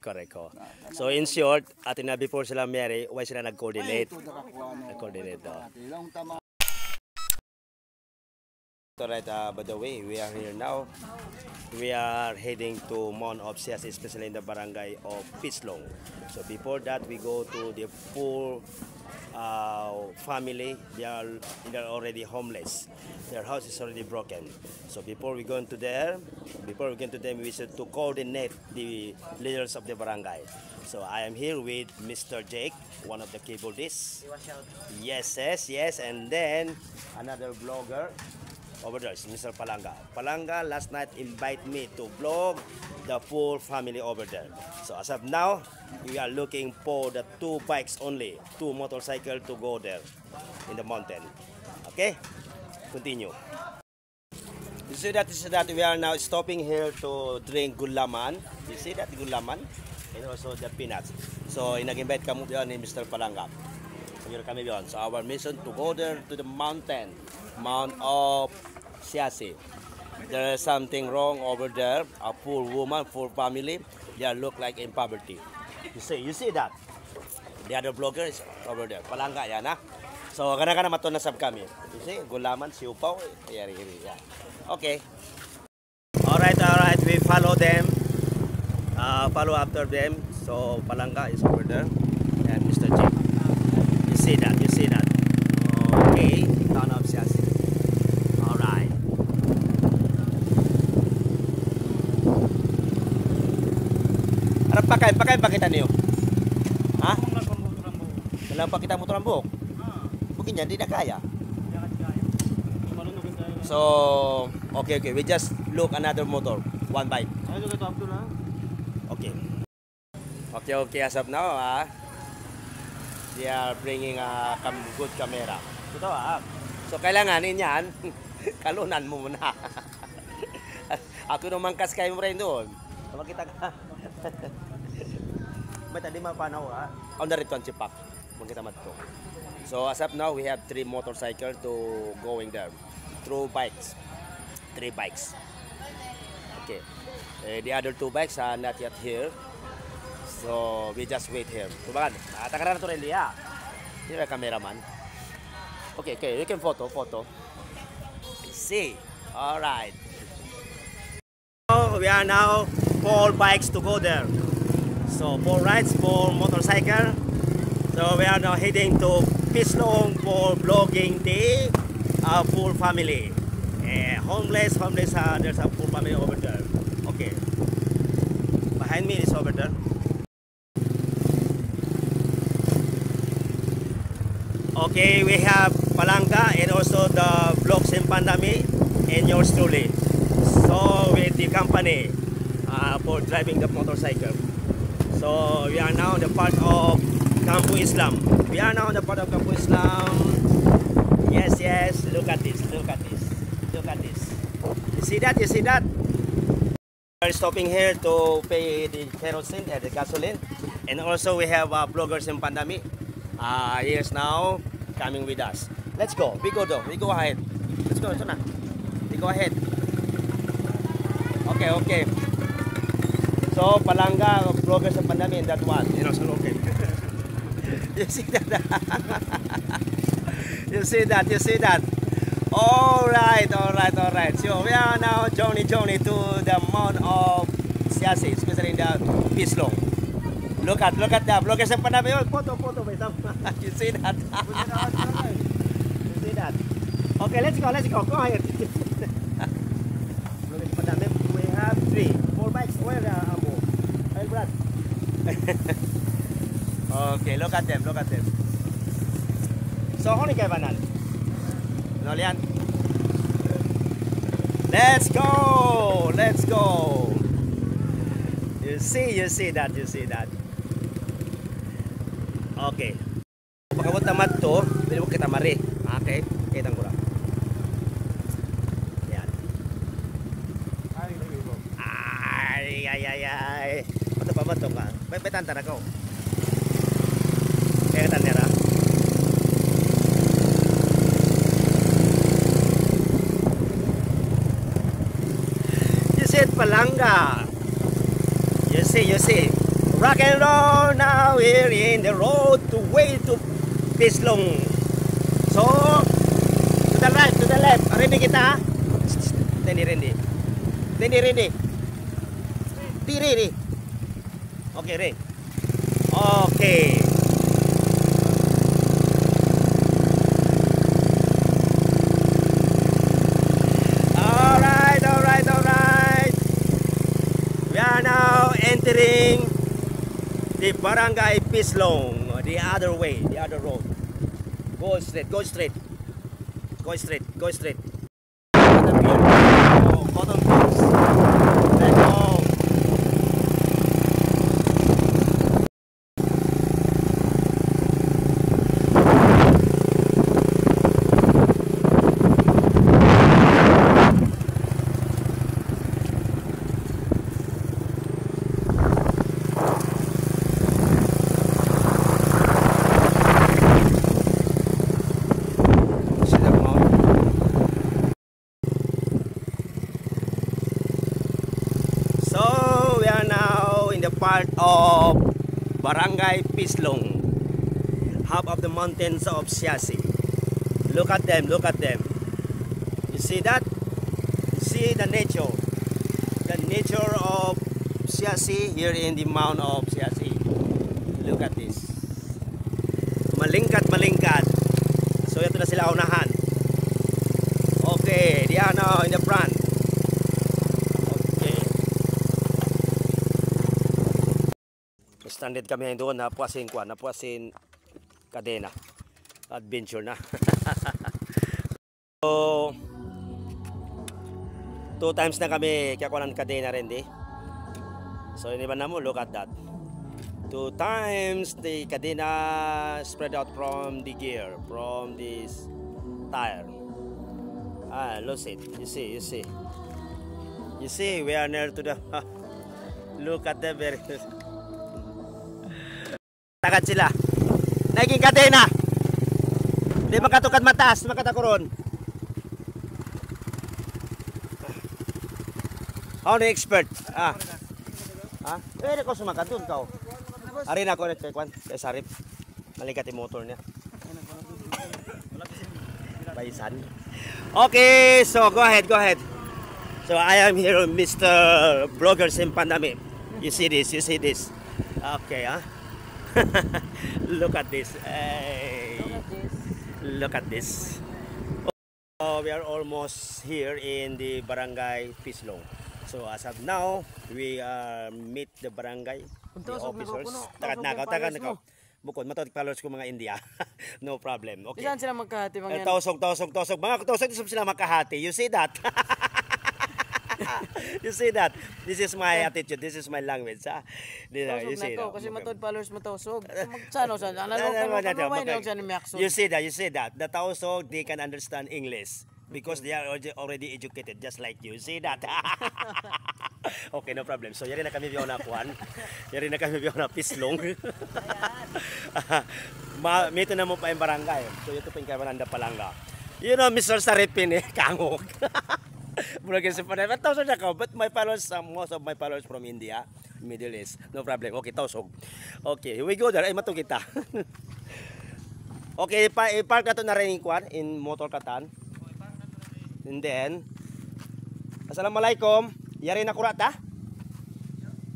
correct ko. So in short, atin na before sila marry, why sila nag-coordinate? Nag-coordinate daw. Alright, by the way, we are here now. We are heading to Mount of Sias, especially in the barangay of Pislong. So before that, we go to the poor family. They are already homeless. Their house is already broken. So before we go into there, we should to coordinate the leaders of the barangay. So I am here with Mr. Jake, one of the keyboardists. Yes, and then another blogger. Over there is Mr. Palanga. Palanga last night invited me to vlog the full family over there. So as of now, we are looking for the 2 bikes only, 2 motorcycles to go there in the mountain. Okay, continue. You see that we are now stopping here to drink gulaman. You see that gulaman and also the peanuts. So inag-invite kami yon ni Mr. Palanga. Kami yon. So our mission to go there to the mountain. Mount of Siasi. There is something wrong over there. A poor woman, poor family. They look like in poverty. You see that? The other blogger is over there. Palangga yan, ha? So, kana matunasab kami. You see, gulaman, siupaw. Yeah. Okay. Alright. We follow them. Follow after them. So, Palangga is over there. And Mr. J. You see that? Okay. Town of Siasi. Alright. Harap pakita niyo. Ha? Dalam pa kita motor ambok. Mungkin jadi tidak kaya. So, okay. We just look another motor, 1 bike. Okay. As of now, they are bringing a good camera. Ito So, kailanganin yan. Kalunan mo muna. Ako nung mangkas kayo mo rin doon. Makita ka. May tadi mapanaw ha. On the return chipak. Makita matto. So as of now we have 3 motorcycles to going there. 3 bikes. Okay. The other 2 bikes are not yet here. So we just wait here. Tubakan. Takaran na to rin liya. Here a cameraman. Okay. You can photo. See. Alright. We are now 4 bikes to go there. So 4 rides, 4 motorcycle. So we are now heading to Pislong for vlogging the full family. Homeless. There's a full family over there. Okay. Behind me is over there. Okay, we have Palanga and also the vlogs in Pandami and yours truly. So with the company for driving the motorcycle. So we are now in the part of Kampu Islam. Yes. Look at this. You see that? We are stopping here to pay the kerosene and the gasoline. And also we have bloggers in Pandami. He is now coming with us. Let's go. We go ahead. Let's go. We go ahead. Okay. So Palanga bloggers in Pandami in that one. So okay. You see that? Alright. So we are now journey to the Mount of Siasi, especially in the Pislong. Look at the bloggers in Pandami. Photo. You see that? Okay, let's go. Go ahead. Bloggers in Pandami. We have 4 bikes. Where are Amo? Hey, Brad. Okay, look at them. So, honey kayo banan? Nolian. Let's go. You see that. Okay. Pagkabot naman to, pwede mo kita mari. Okay, kitang ko lang. Yan. Ay. Bato ka. May tanta na ko. Kaya tan nera. You said Palanga. You see. Rock and roll now here in the road to way to Pislong. So, to the right, to the left. Ready kita? Ready. Ready. Okay, ready. Okay. Alright. We are now entering the Barangay Pislong, the other way, the other road. Go straight. Cotton fields. Let's go. Part of Barangay Pislong, half of the mountains of Siasi. Look at them. You see that? You see the nature of Siasi here in the Mount of Siasi. Look at this. Malingkat. So ito na sila unahan. Okay, they are now in the front. Stranded kami doon, napuasin kadena. Adventure na. So, 2 times na kami kakuha ng kadena rin di. So, iniban na mo, look at that. 2 times the kadena spread out from the gear, from this tire. Look it. You see, we are near to the look at the very tagat sila. Naging kadena. Di makatukad mataas, makatakuron. How the expert? Pwede ko sumakatun ka. Ari na ko rin kay Kwan. Kay Sarip. Malikat yung motor niya. Baisan. Okay, so go ahead. So I am here with Mr. Blogger Simpandami. You see this. Okay, Look at this. Hey. Look at this. We are almost here in the Barangay Pislong. So as of now, we meet the barangay, the officers. Takad nakaw. Bukod matotik followers ko mga India. No problem. Okay. Saan sila magkahati bang yan? Tausog. Mga tausog sila magkahati. You see that? You see that? This is my attitude. This is my language. You see that? Kasi matod followers mo tausog. You see that? The tausog, they can understand English because they are already educated just like you. See that? Okay, no problem. So yari na kami biyo na Kwan. Yari na kami biyo na Pislong. Mito na mo pa yung barangay. So ito pa yung Kamananda Palanga. You know, Mr. Saripin kangok. But my followers, most of my followers from India, Middle East. No problem. Okay, tausog. Okay, we go there. Ay, matong kita. Okay, i-park na ito na rin in motor katan. And then, Assalamualaikum. Yari nakurat ha?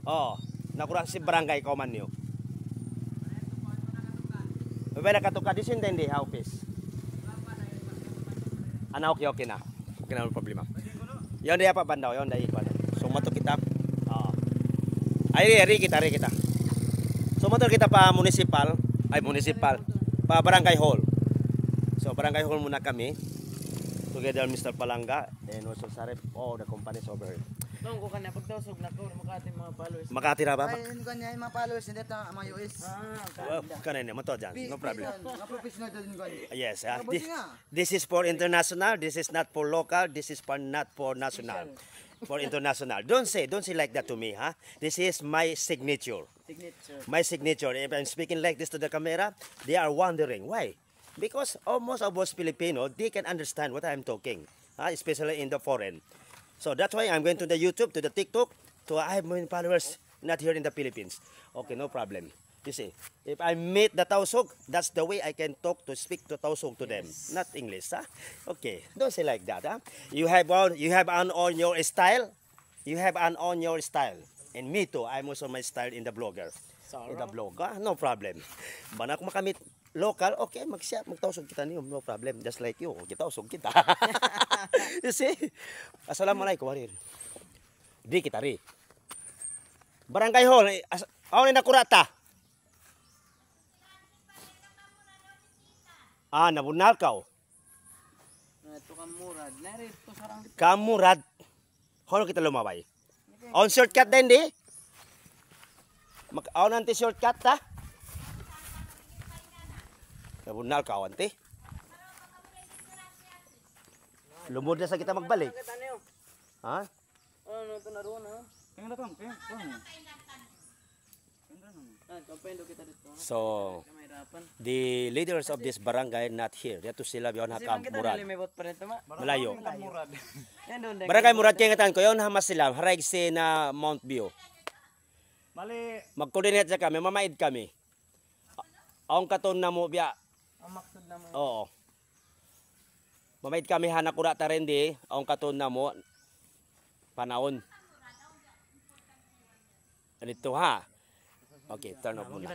Oh, nakurat si barangay ko man niyo. Bebe nakatuka disin din di office. Okay na. Okay na, no problema. Yon dia apa bandaw, yon dai ikwan. So mato kita. Ay kita. So motor kita pa municipal, pa barangay hall. So barangay hall muna kami. Together Mr. Palanga and also Sarip, the companies over here. Nung ko kanya pagtausog na ko Makati mga followers. Makati ra ba? Ay kanya mga followers hindi ta mga US. Kanina mato dyan, no problem. Professional din ko. Yes, this is for international, this is not for local, this is not for national. For international. Don't say like that to me, huh? This is my signature. My signature. If I'm speaking like this to the camera, they are wondering why. Because almost of us Filipino, they can understand what I'm talking, especially in the foreign. So that's why I'm going to the YouTube, to the TikTok, to I have many followers not here in the Philippines. Okay, no problem. You see, if I meet the Tausug, that's the way I can talk to speak to Tausug to them, not English. Huh? Okay, don't say like that. Huh? You have on your style. You have on your style, and me too. I'm also my style in the blogger. In the blog, no problem. Bana kung makamit local, okay, magtausog kita niyo, no problem. Just like you, kitausog kita. You see? Assalamualaikum warir. Di kita ri. Barangay hall, aw ni nakurata. Nabunal ka. Ito kamurad. Narito sarang dito. Kamurad. Hono kita lumabay. On shortcut din di. Aw nanti shortcut ta. Nabunal ka ante. Lumod na sa kita magbalik. Ha? Ano ito naroon ha? Tingnan tong, Kapendo kita dito. So, Kamahirapan. the leaders of this barangay not here. Dito sila biyon ha Camp Murad. Limibot pa rin ito ma. Malayo. Yan doon. Barangay Murad kay ngatan ko yon hamas sila haraig si na Mount View. Mali. Mag-coordinate sa kami, mamaid kami. Aong katon na mo biya. Ang maksud na mo. Oo. Mamaid kami hanakura ta rin di. Aong katon na mo panahon. Anito ha. Okay, turn off muna.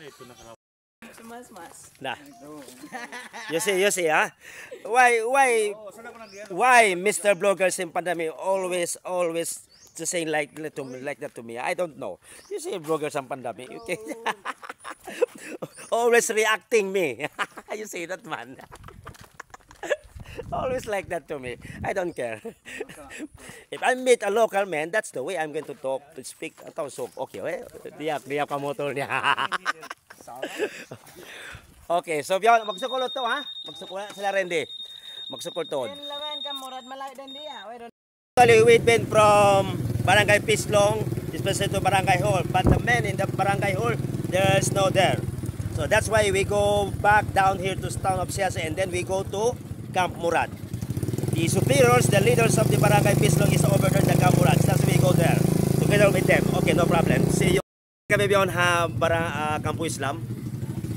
Mas. Nah. You see, ha? Why Mr. Bloggers in Pandami always to say like that to me? I don't know. You see, Bloggers in Pandami, okay? Always reacting me. You see that man? Always like that to me. I don't care. If I meet a local man, that's the way I'm going to talk, to speak. Okay, diyak ka motor niya. Okay, so biyan, magsukulot to ha? Magsukulot sila Randy. Magsukulot to. Yan laman kamurad malay din diya. Actually, we've been from Barangay Pislong, especially to Barangay Hall. But the men in the Barangay Hall, there's no there. So that's why we go back down here to town of Siasa and then we go to Camp Murad. The superiors, the leaders of the Barangay Pislong is over there in the Camp Murad. That's why we go there together with them. Okay, no problem. See you. Kami biyon ha Kampo Islam.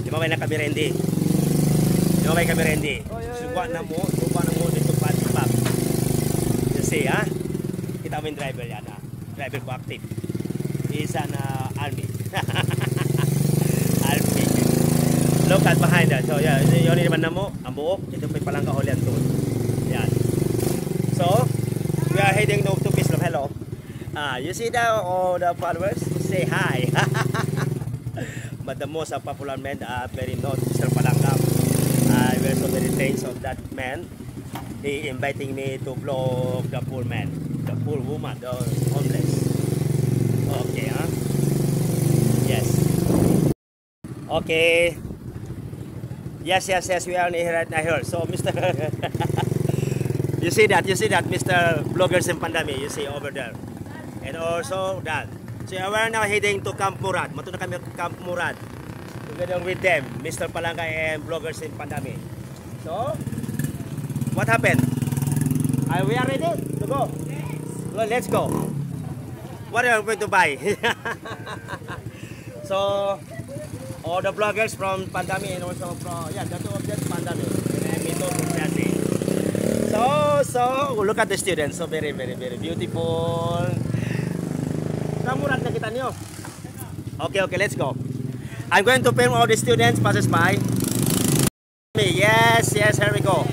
Di ba may kami Randy? Di ba may kami Randy? Subukan na mo dito pa. You see ha? Kita mo yung driver yan ha. Driver ko active. Isa na army. Army. Look at behind that. So yeah, yun naman na mo. Ang buok. Ito pa palang kahulian to. Yan. So, we are heading to Pislam. Hello. You see all the followers? Say hi. But the most popular men are very known, Mr. Palangam. We're so very thanks of that man. He inviting me to vlog the poor man, the poor woman, the homeless. Okay, huh? Yes. Okay. Yes, we are here right now here. So, Mr. you see that, Mr. Bloggers in Pandami, you see over there. And also that. So we are now heading to Camp Murad. Mato na kami Camp Murad. Together with them, Mr. Palangay and Bloggers in Pandami. So, what happened? We are ready to go? Yes. Well, let's go. What are we going to buy? So, all the bloggers from Pandami and also from, the two of them Pandami. And me too from Siasi. So, look at the students. So, very, very, very beautiful. Murad na kita niyo. Okay, let's go. I'm going to film all the students passes by. Yes, here we go.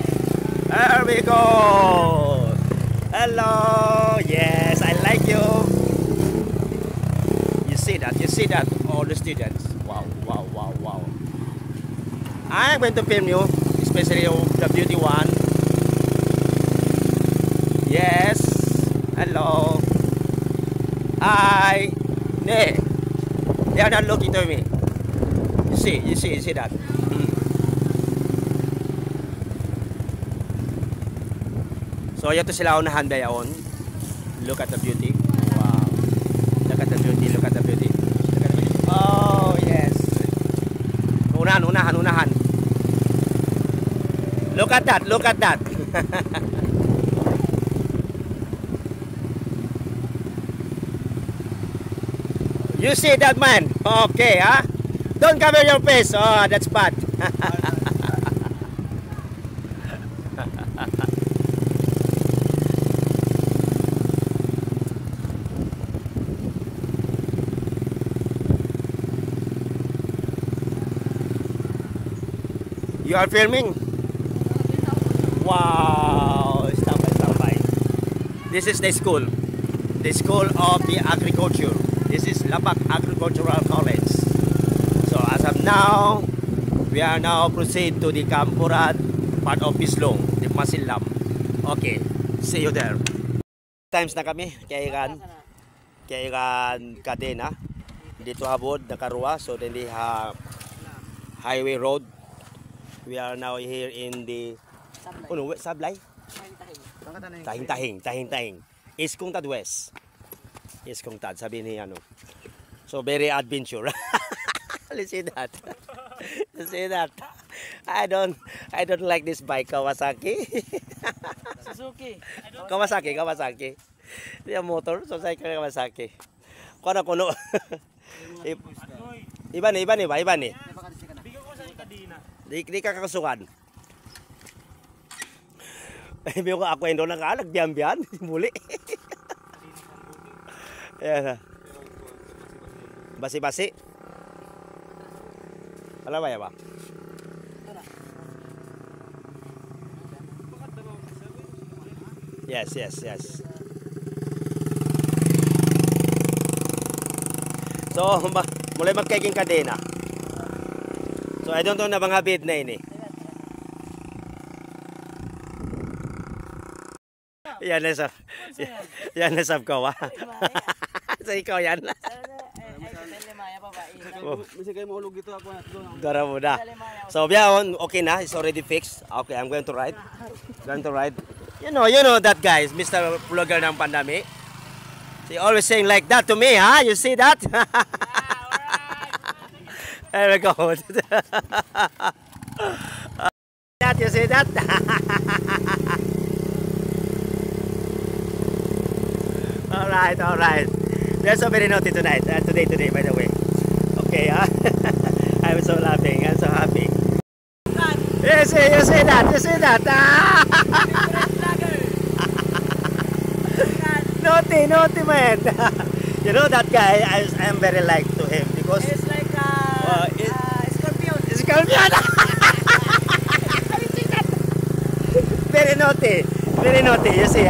There we go. Hello. Yes, I like you. You see that, all the students. Wow. I'm going to film you, especially the beauty one. Yes. Hello. Hi. They are not looking to me. You see that. So yato sila unahan dayon. Look at the beauty. Wow. Look at the beauty. Oh, yes. Unahan. Look at that. You see that man? Okay, huh? Don't cover your face. Oh, that's bad. You are filming? Wow! Stambay. This is the school. The School of the Agriculture. This is Lapak Agricultural College. So as of now, we are now proceed to the Camp Murad, part of Pislong, the Masilam. Okay, see you there. Times na kami, kaigan Kadena. Dito habod, nakarua. So then the highway road. We are now here in the Sablay? Tahing. Iskong Tad West. Iskong Tad, sabi ni ano. So very adventure. Let's see that. Let's see that. I don't like this bike, Kawasaki. Suzuki. Kawasaki. Yung motor, so sa Kawasaki. Kono. Iba ni. Di ka kakasukan. May ko ako endo na ka, nagbiyan-biyan, muli. Ayan. Basi-basi. Alam ba ya ba? Yes. So, mulai magkaiking kadena. So, I don't know na mga bid na ini. Yan na sab ko ha. Sa ikaw yan. Dara mo na. So biyahon, okay na, it's already fixed. Okay, I'm going to ride. You know that guy, Mr. Vlogger ng Pandami. He always saying like that to me, huh? You see that? There we go. You see that? All right. They're so very naughty tonight. Today, by the way. Okay, huh? I'm so laughing. I'm so happy. You see that. Naughty man. You know that guy, I am very like to him because it's like scorpion. Scorpion. Very naughty. You see,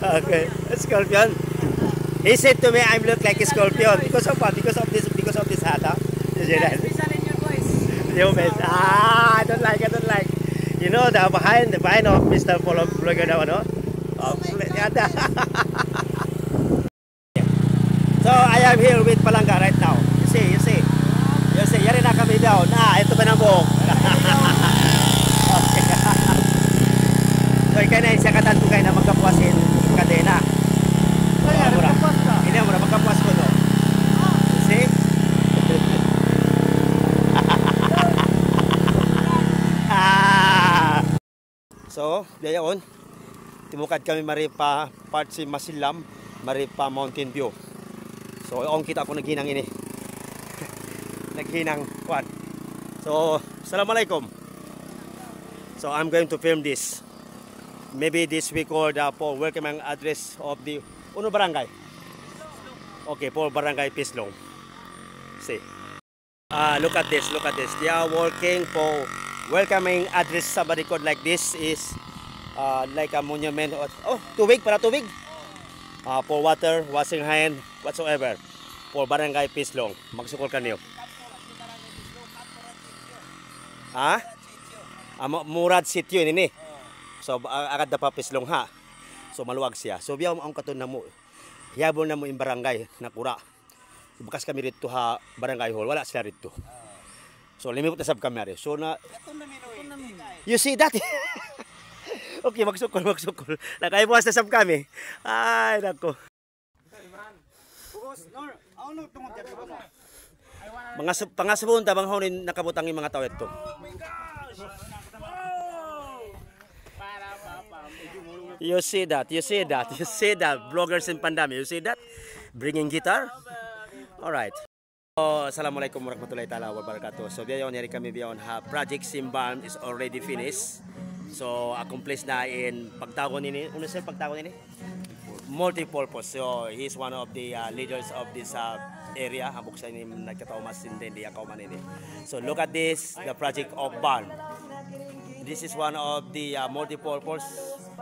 Okay, scorpion. He said to me, I look like a scorpion because of what? Because of this hat, huh? You see that? Especially in your voice. I don't like. You know the behind of Mr. Vlogger now, no? So I am here with Palanga right now. You see. Yari na kami daw. Ito ka na buhok. So ikaw na isa katan ko kayo na magkapuasin kadena. Ini mura magkapuas ko no. See? So, dayon. Timukad kami maripa part si Masilam, maripa Mountain View. So, ang kita ko naghinang ini. Naghinang kwan. So, assalamualaikum. So, I'm going to film this. Maybe this week or for welcoming address of the barangay. Okay, for barangay Pislong. See. Look at this. They are working for welcoming address sa barikod like this is like a monument. Tubig. For water, washing hand, whatsoever. For barangay Pislong. Magsukol ka niyo. Murad sitio ini. So agad na pa Pislong ha. So maluwag siya. So biyaw ang katon na mo. Hiyabon na mo yung barangay na kura. Bukas kami rito ha barangay hall. Wala sila rito. So limipot na sab kami ari. So na you see that? Okay, magsukol. Nakaibuwas na sab kami. Ay nako. Mga pangasubon tabang honin nakabutang yung mga tawet to. You see that, you see that, you see that. Vloggers in Pandami, you see that? Bringing guitar. Alright. So, Assalamualaikum warahmatullahi taala wabarakatuh. So, biyon, hari kami biyon ha. Project Simban is already finished. So, accomplished na in pagtawon ini. Ano siya pagtawon ini? Multi-purpose. So, he's one of the leaders of this area. Habok sa ini nagkataumas hindi ako man ini. So, look at this, the project of barn. This is one of the multi-purpose.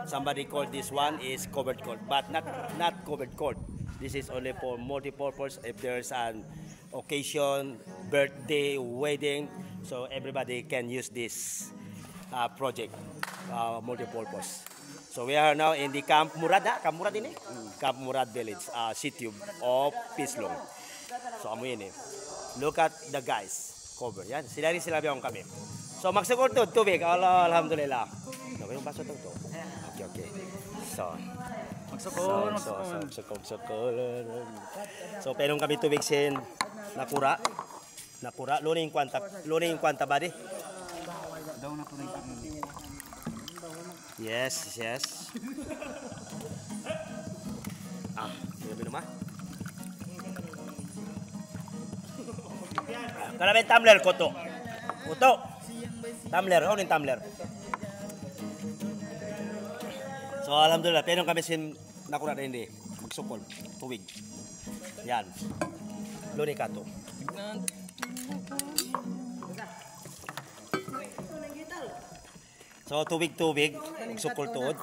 Somebody called this one is covered court, but not covered court. This is only for multi-purpose. If there's an occasion, birthday, wedding, so everybody can use this project, multi-purpose. So we are now in the Camp Murad, Camp Murad ini? Camp Murad Village, city of Pislong. So amo ini. Look at the guys, cover. Yan, sila rin sila biyong kami. So magsukol to, tubig. Alhamdulillah. So, yung baso to. Okay, okay. So, magsukol. So, penong kami tubig sin nakura. Luning kwanta ba di? Yes, yes. Minum ah. Kalau main tumbler koto. Tumbler, ano yung tumbler? So, alhamdulillah, penong kami sin nakura na hindi. Magsukol, tubig. Yan. Luni ka to. So, tubig, magsukol tuod.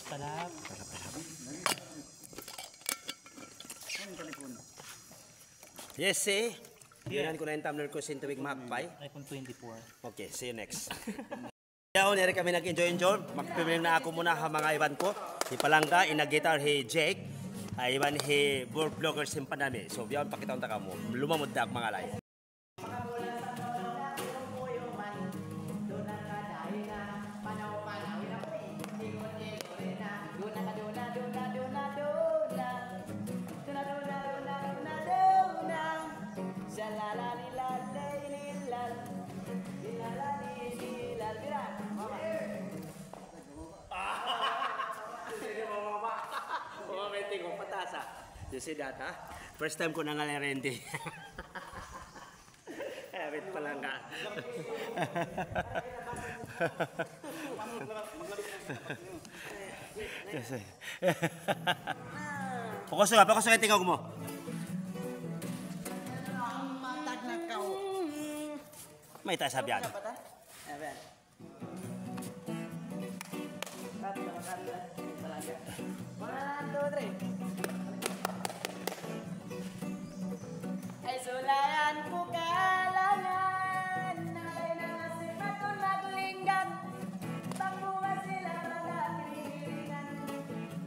Talap. Yes, see? Yan ko na yung tumbler ko sin tubig makapay. iPhone 24. Okay, see you next. Yaon, nari kami nag-enjoy. Magpipiling na ako muna ha mga iban ko. Hi Palangga, ina-guitar hi Jake. Iban hi vloggers in Pandami. So, biyaon pakita unta ka mo. Lumamod na mga lay. You see that, ha? First time ko na nga rendi. Wait pa lang ka. Pakusok yung tingog mo. Matag na kao. May tayo sabihan. Ay sulayan ko kalangan, nalay na nasipat ko naglinggan, pagbuwa sila mga kinilingan,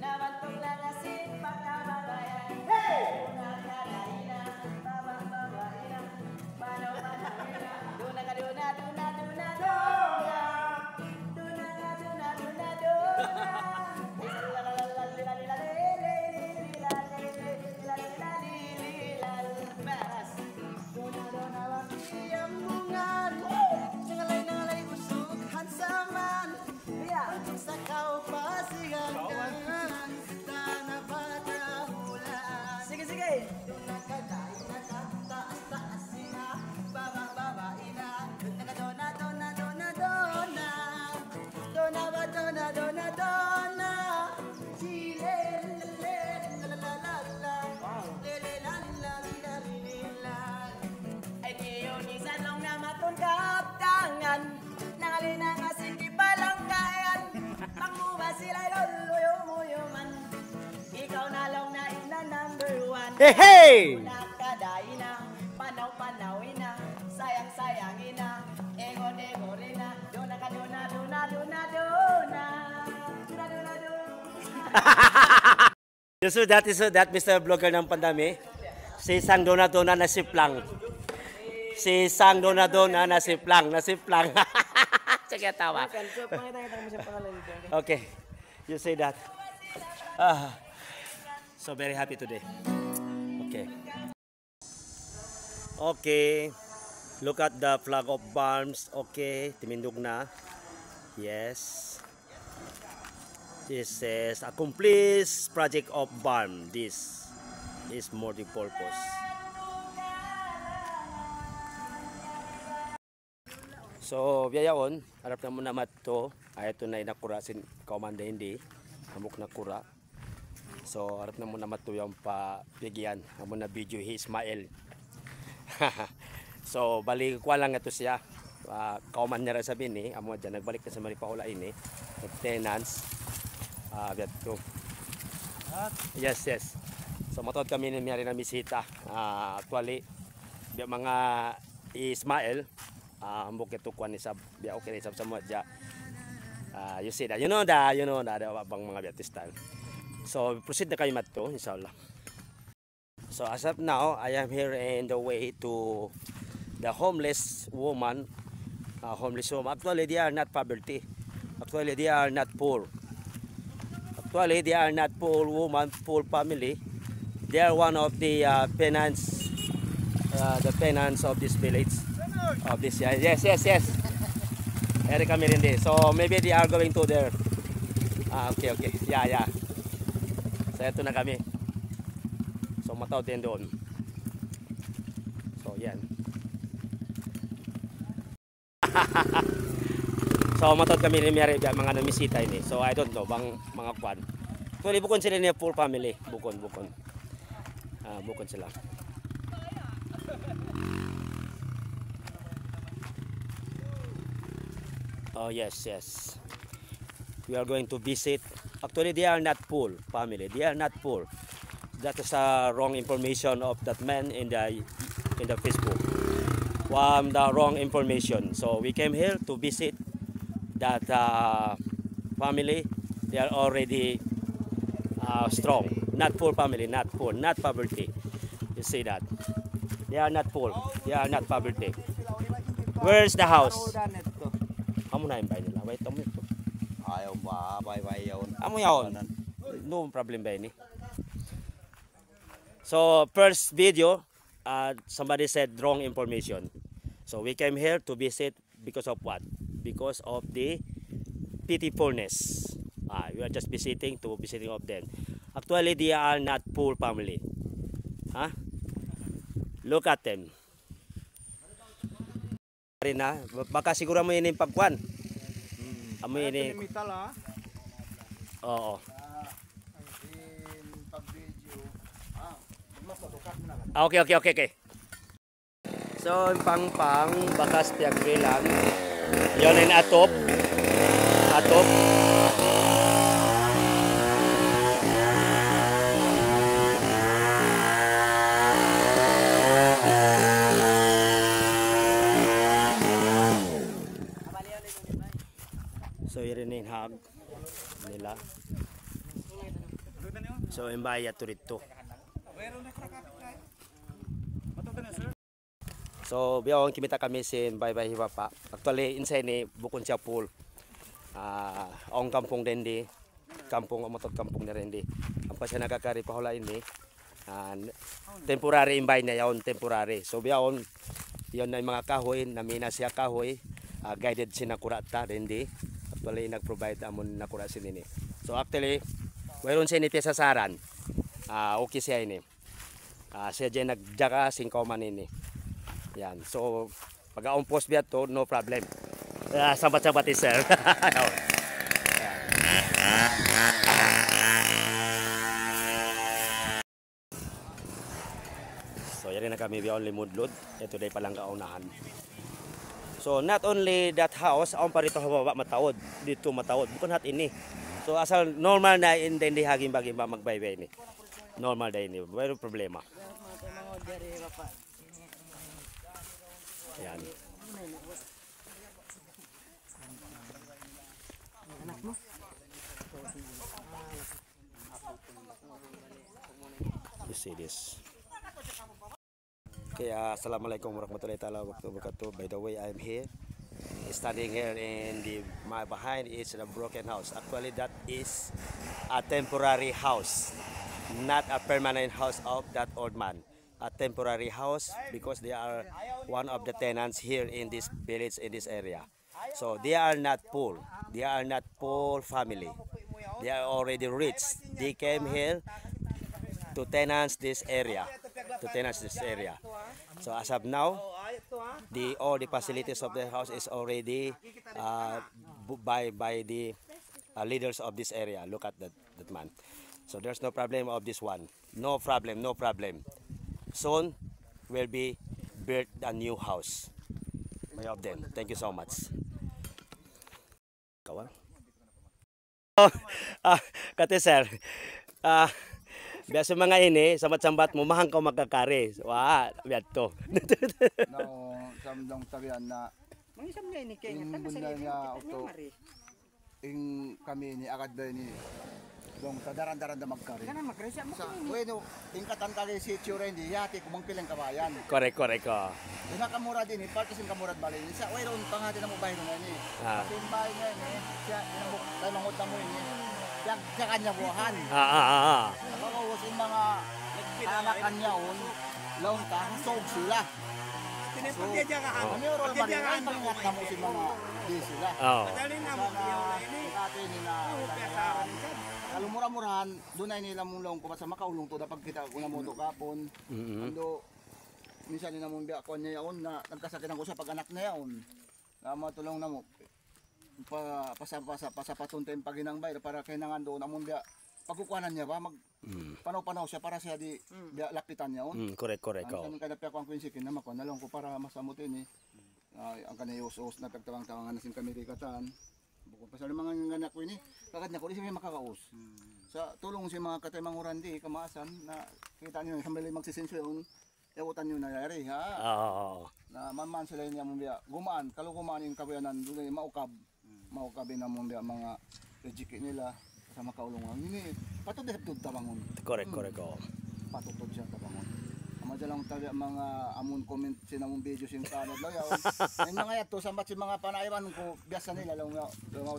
nabantog lang asin pagkababayan. Hey! Unakalaina, bababaina, manaw-manawina, duna-duna. Hey, hey! Nakadain na, panaw-panawin na, sayang-sayangin na, engon-engorin na, duna-duna. So that is that Mr. Vlogger ng Pandami. Si Sang Dona-Dona nasiplang. Si Sang Dona-Dona nasiplang. Sige, tawa. Okay, you say that. So very happy today. Okay. Okay. Look at the flag of Barms. Okay, timindog na. Yes. This is a complete project of Barm. This is multi-purpose. So, biyayaon, harap na muna to. Ay, ito na inakura sin komanda hindi. Hamok na kura. So, harap na muna to yung pabigyan. Amo na video hi Ismael. So, balik ko lang ito siya. Kauman niya rin sabihin eh. Amo dyan, nagbalik na sa Maripahula ini. Maintenance. Beto. Yes, yes. So, matod kami ni Miyari na misita. Actually, mga Ismael, ambok ito kuha ni Sab. Okay ni Sab sa mga dyan. You see that. You know that. Bang mga Beatistan. So, proceed na kayo mato, inshallah. So, as of now, I am here in the way to the homeless woman. Actually, they are not poverty. Actually, they are not poor. Actually, they are not poor woman, poor family. They are one of the penance of this village. Of this, yes. Eri kami rin din. So, maybe they are going to there. Okay. Yeah. So, ito na kami. So, mataw din doon. So, yan. So, matod kami ni Mary, mga namisita ini. So, I don't know, bang mga kwan. Actually, bukon sila niya poor family. Bukon. Bukon sila. Oh, yes. We are going to visit. Actually, they are not poor family. They are not poor. That is wrong information of that man in the Facebook. The wrong information. So we came here to visit that family. They are already strong. Not poor family, not poor, not poverty. You see that? They are not poor. They are not poverty. Where's the house? Amo na yung bahay nila. Wait, amo ito. Ayaw ba? Bay yun. Amo yun. No problem ba ini? So first video, somebody said wrong information. So we came here to visit because of what? Because of the pitifulness. We are just visiting of them. Actually, they are not poor family. Look at them. Na, baka siguro mo yun yung pagkuhan. Amo yun yung... Oo. Okay. So, yung pang bakas piyagrilan. Yun yung atop. So, yun yung hag nila. So, yung bayat to rito. So, biyawang kimita kami sin Baybay Hiwapa. Actually, insay ni bukon siya pool. Ang kampong din di. Matod kampong na rin di. Ang pa siya nagkakari pahula ini. Temporary imbay na yun, temporary. So, biyawang yun na yung mga kahoy, namina siya kahoy. Guided siya nakurata rin di. Actually, nag-provide amon nakura sin ini. So, actually, mayroon siya ni sasaran. Okay siya ini. Siya dyan nagjaka singkauman ini. Yan. So, pag-aumpos biya to, no problem. Sambat-sambat sir. So, yan na kami biya only mudlod. Ito day palang kaunahan. So, not only that house, ang parito hababa matawod. Dito matawod. Bukan hat ini. So, asal normal na hindi hagim-bagim magbaybay ni. Normal na ini. Mayroon problema. Yan. You see this. Okay, assalamualaikum warahmatullahi wabarakatuh. By the way, I'm here, standing here in my behind is a broken house. Actually, that is a temporary house. not a permanent house of that old man. A temporary house because they are one of the tenants here in this village, in this area. So they are not poor. They are not poor family. They are already rich. They came here to tenants this area. To tenants this area. So as of now, all the facilities of the house is already by the leaders of this area. Look at that man. So there's no problem of this one. No problem, no problem. Soon will be built a new house. By of them. Thank you so much. Kawan. Kate sir. Biasa mga ini sambat-sambat mo mahang ka magkakari. Wah, biat to. No, samdong tabian na Mangisam nga ini kay ing nga bunda nga auto ing kami ni agad ni dong tadaran-daran da magkari. Kana makresa mo Sa bueno, ing katan kali si Chure hindi yati kumang pilang kabayan. Correct, correct ko. Ina kamura din parte sin kamurad balay. Sa way ron pangati na mo bahay na ni. Ah. Sin bahay nga ni siya inamok kay mangot na mo ni. Siya kanya buhan. Nakakawas yung mga anak kanya on laon ta sog sila. So, ano yung role man ay malingat na mo si mga di sila. Oh. Dati nila kalumura-murahan doon ay nila mong laong sa makaulong to dapat kita kung namoto kapon. Ando minsan nila mong biya kon niya yaon na nagkasakitan ko sa pag-anak na yaon. Na matulong na mo pasapatun tayong paginang bay para kailangan doon amon biya pagkukuhanan niya ba mag panaw-panaw siya para siya di biya lapitan niya on. Correct, correct ko. Ang kanang kaya ko ang kwinsikin na mako nalong ko para masamutin ang kanayos-os na pagtawang-tawangan na sin kami katan. Bukod pa sa mga nganak ko ini, kakad na ko di siya makakaos. Sa tulong si mga kataymanguran di kamasan na kita niyo sa mali magsisensyon, yawutan niyo na yari ha. Oo. Na man sila niya mong biya gumaan, kalugumaan yung kabuyanan doon maukabin na mong biya mga rejiki nila sa makaulungan. Ini patod na tud tabangon. Correct, correct ko. Patutod siya tabangon. Madalang taga mga amon comment sinamong video sing kanod law yaw. Ay mga yato sambat si mga panaywan ko biasa nila law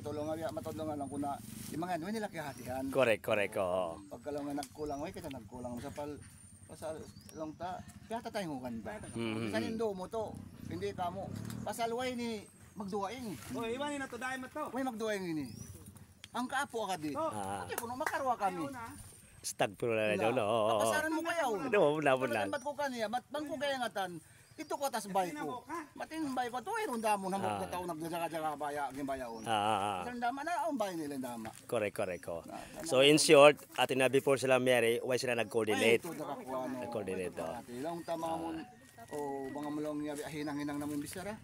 tulong nga matodlong lang kuna yung mga ano nila kihatihan. Correct, correct ko. Pagkalaw nga nagkulang way kita nagkulang sa pasal long ta kaya tayong ganda. Bisan indo mo to hindi kamo pasal way ni magduwaing. Oy, iwan ni nato dai mato. Way magduwaing ini. Ang kaapo ka di. Hindi ko no makarwa kami. Stag pero na daw no. Pasaran mo kaya un. No, wala. Ba't ko kaniya? Ba't bang ko kaya ngatan? Ito ko tas bay ko. Matin bay ko to ay runda mo na mo taon nagjaga-jaga baya gin bayaon. Sa dama na ang bay nila dama. Correct, correct ko. So in short, atin na before sila marry, why sila nag-coordinate? Nag-coordinate do. Ilang tamamon o mga mulong niya hinang-hinang namon bisara.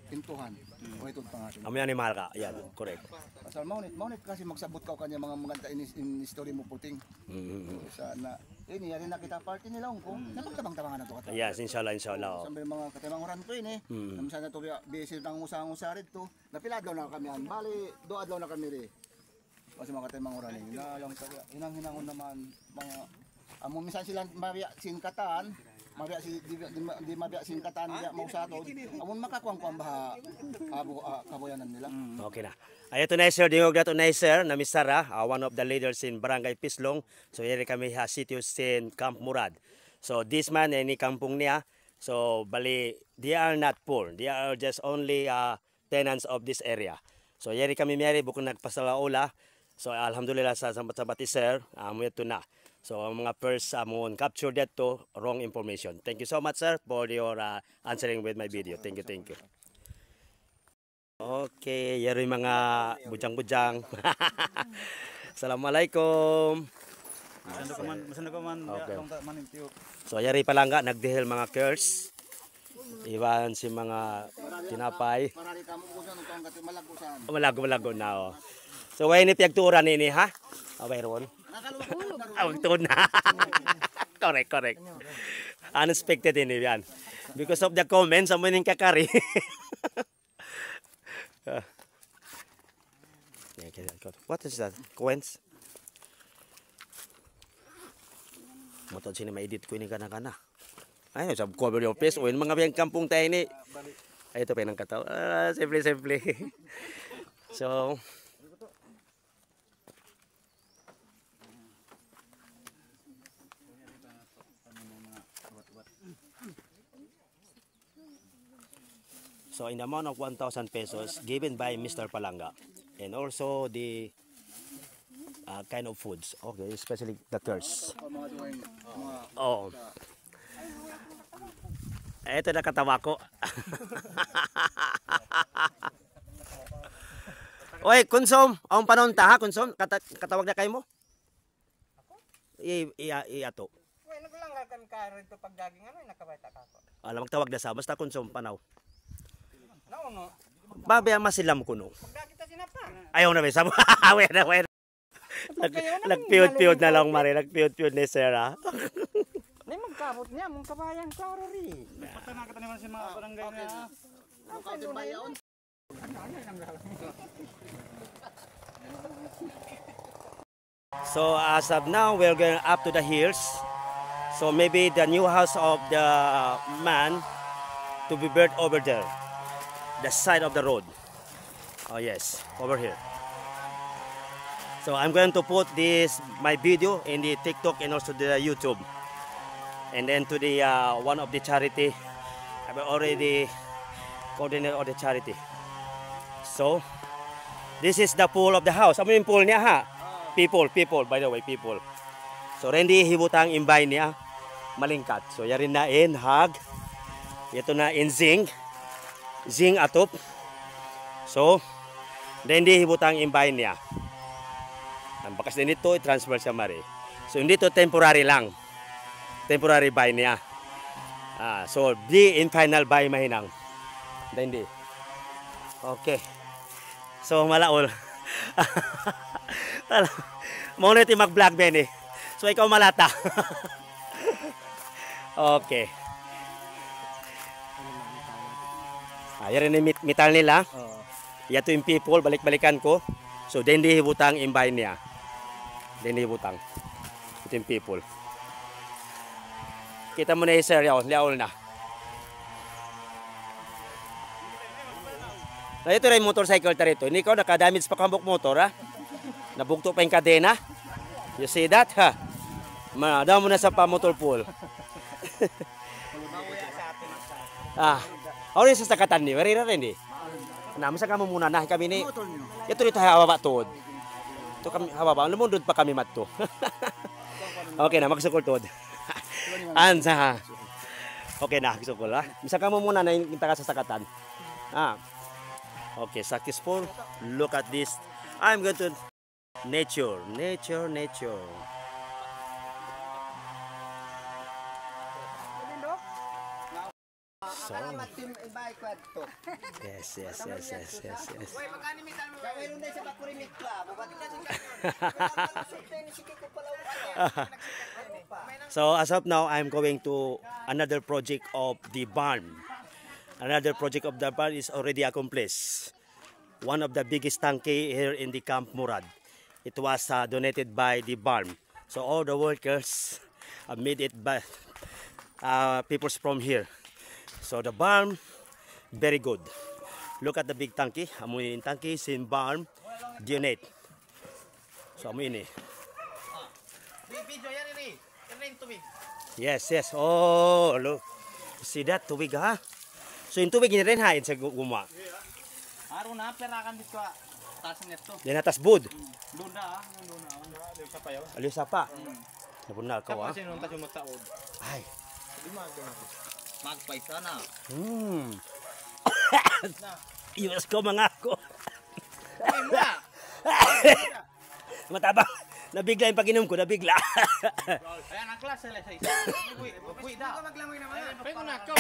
Pintuhan. O ito pangalan. Amo yan ni mahal ka. Yan, correct. Pasal maunit kasi magsabot ka kanya mga maganda in story mo puting. Sa na ini yari na kita party nila ko. Napagtabang-tabangan na to kata. Yes, inshallah, inshallah. Sambil mga katimanguran ko ini. Namsa na to busy tang usang-usa rito. Napiladlaw na kami an. Bali do adlaw na kami ri. Kasi mga katimanguran ini. Na lang taga hinang-hinangon naman mga amo minsan sila mabiya singkatan. Mabiya si di mabiya singkatan dia mau sato. Amon makakuang kuang baha kaboyanan nila. Okay na. Ayato na sir, dingog dato na sir, na Miss Sarah, one of the leaders in Barangay Pislong. So here kami ha sitios in Camp Murad. So this man any kampung niya. So bali they are not poor. They are just only tenants of this area. So here kami miyari bukod nagpasalaula. So alhamdulillah sa sambat-sambat sir, amo ito na. So mga first amon capture that to wrong information. Thank you so much sir for your answering with my video. Thank you, thank you. Okay, yari mga bujang-bujang. Assalamualaikum. Masano ka man, Okay. man intiyok. So yari palangga nagdihel mga curse. Iwan si mga tinapay. Marari kamo ko sa nung kati malagusan. Malago-malago na oh. So way ni piyagturan ini ha. Away ron. Awag tuon na. Correct, correct. Unexpected ini yan. Because of the comments, amo ning kakari. What is that? Coins? Matod sini ma-edit ko ini kana-kana. Ay, sa cover your face o yung mga biyang kampung tayo ni. Ay, ito pa yung kataw. Simple. So, So in the amount of 1,000 pesos given by Mr. Palanga. And also the kind of foods. Okay, especially the curds. Oh. Ito na katawa ko. Oy, konsom. Ang panahon ta ha, konsom. Katawag na kayo mo? Ato. Uy, naglanggal kami ka rito pag daging ano, nakabaita ka ko. Alam, magtawag na sa. Basta konsom panaw. Nauno. Babaya masilam ko no. Pagda kita sinapa. Ayaw na ba? Away na. Nagpiyod-piyod na lang, Mari. Nagpiyod-piyod ni Sarah. May magkabot niya, mong kabayan, klaro rin. Patana ka naman sa mga barangay na. So as of now, we're going up to the hills. So maybe the new house of the man to be built over there. The side of the road. Oh yes, over here. So I'm going to put my video in the TikTok and also the YouTube. And then to the one of the charity, I've already coordinated all the charity. So this is the pool of the house. Ano yung pool niya ha? People, by the way, people. So rendi hibutang imbay niya malingkat. So yarin na in hag. Ito na in zinc atop. So rendi hibutang imbay niya. Ang bakas din ito, i-transfer siya Mari. So hindi to temporary lang. Temporary buy niya. So di in final buy mahinang. Hindi. Okay. So malaol. Mo na iti mag-vlog ben eh. So ikaw malata. Okay. Ayan rin yung metal nila. Yato yung people, balik-balikan ko. So then di hibutang imbay niya. Then di hibutang. Ito yung people. Kita mo na yung sir, liaol na. Ito rin yung motorcycle ta rito. Hindi ko nakadamage pa kambok motor ha. Nabugto pa yung kadena. You see that ha? Daw mo na sa pa-motor pool. Ako rin sa sakatan ni. Marira rin di. Masa ka mo muna na kami ni. Ito rito hawaba tuod. Ito kami hawaba. Lumundod pa kami matto. Okay na, magsukol tuod. Ansa. Okay na, magsukol ha. Misa ka mo muna na yung taga sa sakatan. Okay, successful. Look at this. I'm going to nature. So, yes. So as of now, I'm going to another project of the barn. Another project of the barn is already accomplished. One of the biggest tanki here in the Camp Murad. It was donated by the barn. So all the workers made it by people from here. So the barn, very good. Look at the big tanki. Amoy in tanki sin barn donate. So amoy ini. Yes. Oh, look. See that tubig ha? So yung tubig rin hain sa guma. Araw na, perakan dito taas nito. Yan atas bud. Luna. Aliw sa pa. Nabunal ka wa. Kasi nung tayo mataod. Ay. Magpaisa na. Iwas ko mga ako. Ay mo na. Matabang. Nabigla yung pag-inom ko, nabigla. Ayan ang klase sa isa. Buwi na. Maglangoy naman. Pwede na ko.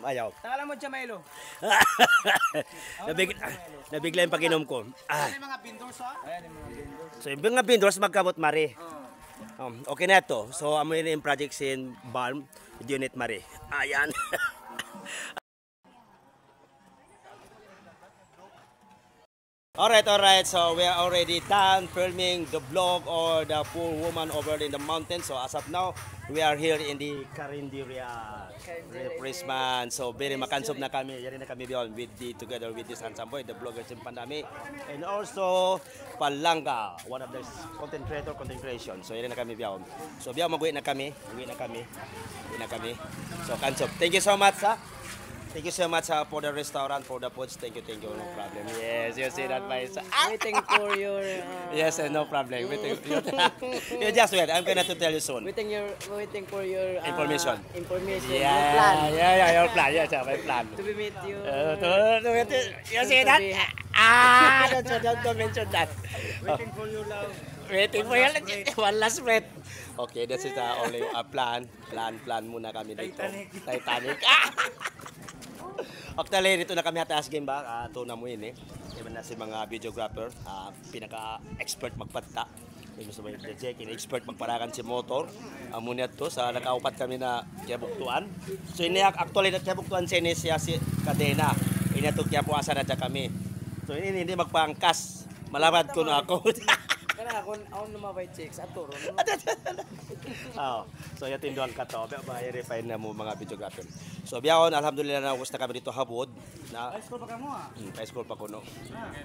Ayaw. Tala mo siya Milo. Nabigla yung pag-inom ko. Ayan mga bindors ha? Ayan yung mga bindors. So yung mga bindors magkabot Mari. Okay na ito. So amoy na yung project sin barn unit Mari. Ayan. Alright. So we are already done filming the vlog or the poor woman over in the mountain. So as of now, we are here in the Carinderia Prisman. So very makansob na kami. Yari na kami beyond with together with this handsome boy, the vlogger in Pandami, and also Palanga, one of the content creation. So yari na kami beyond. So beyond mag-uwi na kami. So kansob. Thank you so much ha. Thank you so much for the restaurant, for the foods. Thank you, no problem. Yes, you see that, my son. Waiting for your... Yes, no problem. You just wait. I'm gonna to tell you soon. Waiting for your... Information. Information. Your Yeah, plan. your plan. Yes, my plan. To be meet you. You see that? Don't mention that. Waiting for you, love. Waiting for you. One last breath. Okay, this is only a plan. Plan muna kami dito. Titanic. Actually, dito na kami taas game ba? Tuna mo yun eh. Iba na si mga videographer. Pinaka-expert magpatta. Yung sa mga Jack, expert magparakan si motor. Muna to sa nakaupat kami na kiyabuktuan. So ini actually na kiyabuktuan siya si Kadena. Ini to kiyapuasa na dyan kami. So ini hindi magpangkas. Malabad ko na ako. Karena ako lumabay chicks at turo. So ya tinduan ka to. Refine na mo mga videographer. So biyahon, alhamdulillah na gusto kami dito habod. High school pa ka mo High school pa kuno.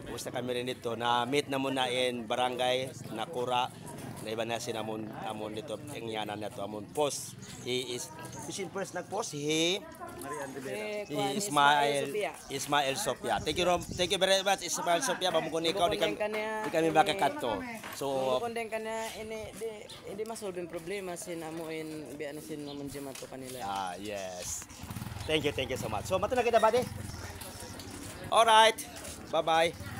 Gusto kami rin dito na meet na muna in barangay Nakura. Na iba na sinamon dito ang yanan na to amon post. He is first nag-post Ismail Sofia. Thank you very much Ismail Sofia. Bamukon ikaw di kami makakato. So kung ka na hindi masolve yung problema sinamuin biya na sinamon jima to kanila. Yes. Thank you so much. So mato na kita buddy. All right. Bye-bye.